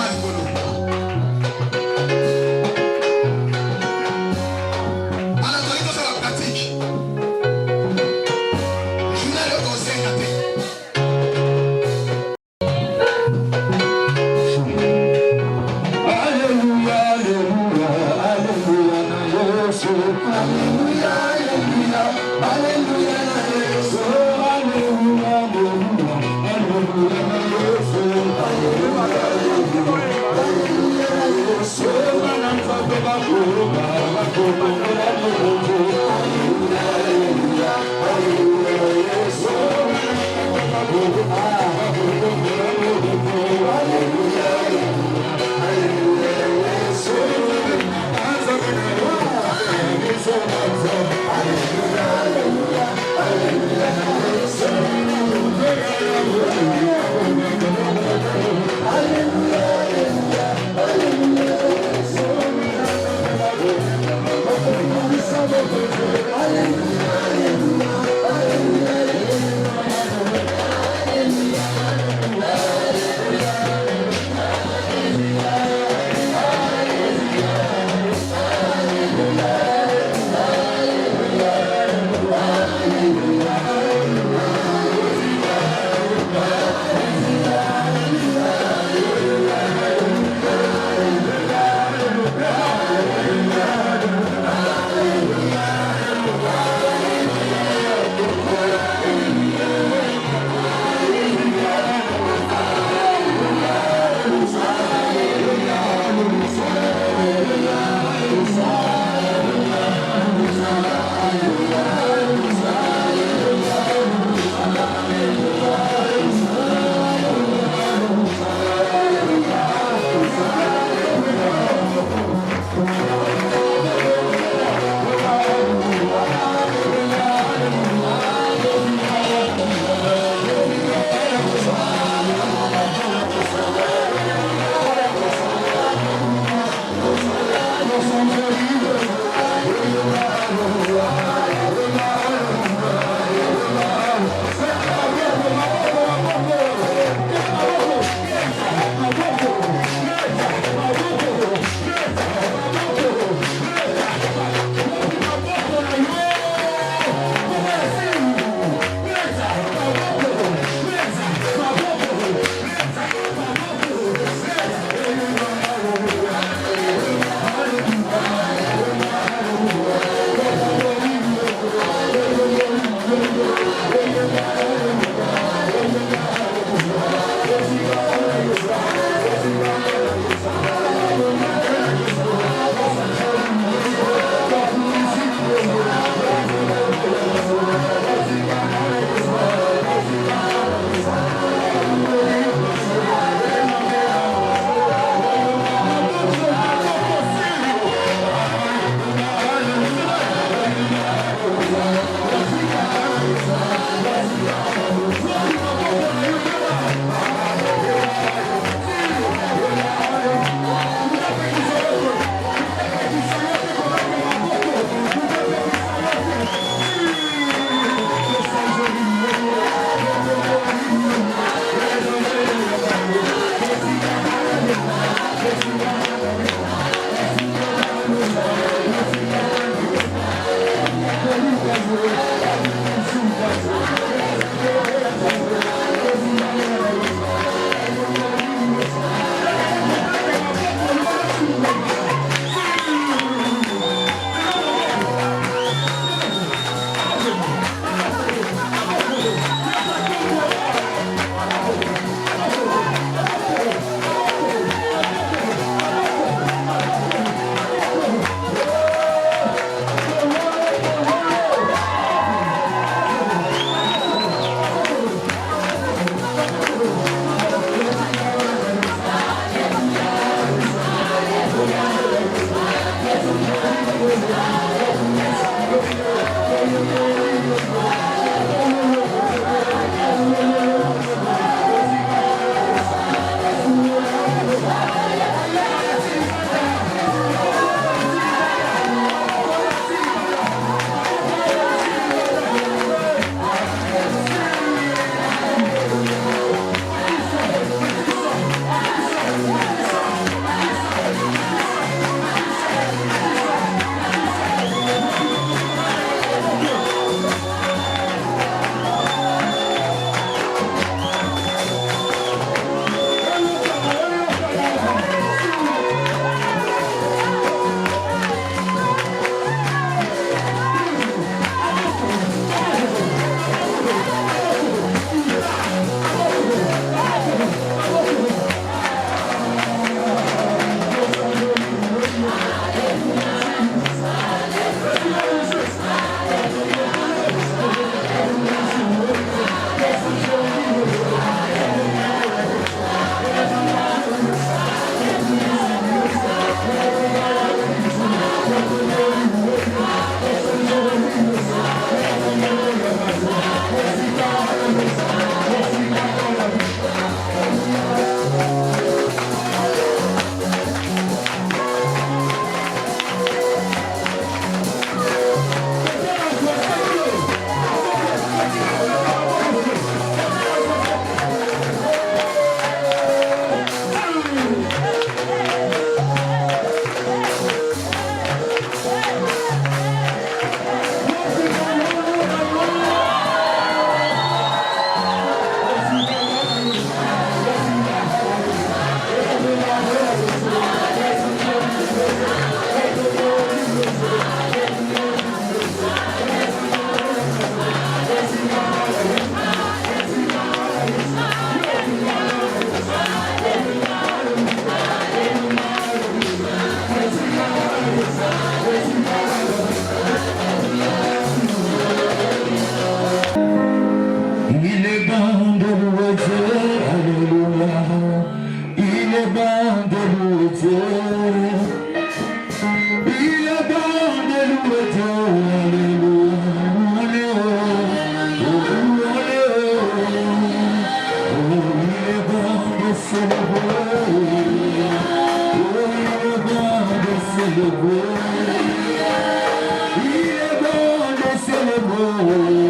Speaker 3: Il est bon, laissez le mot.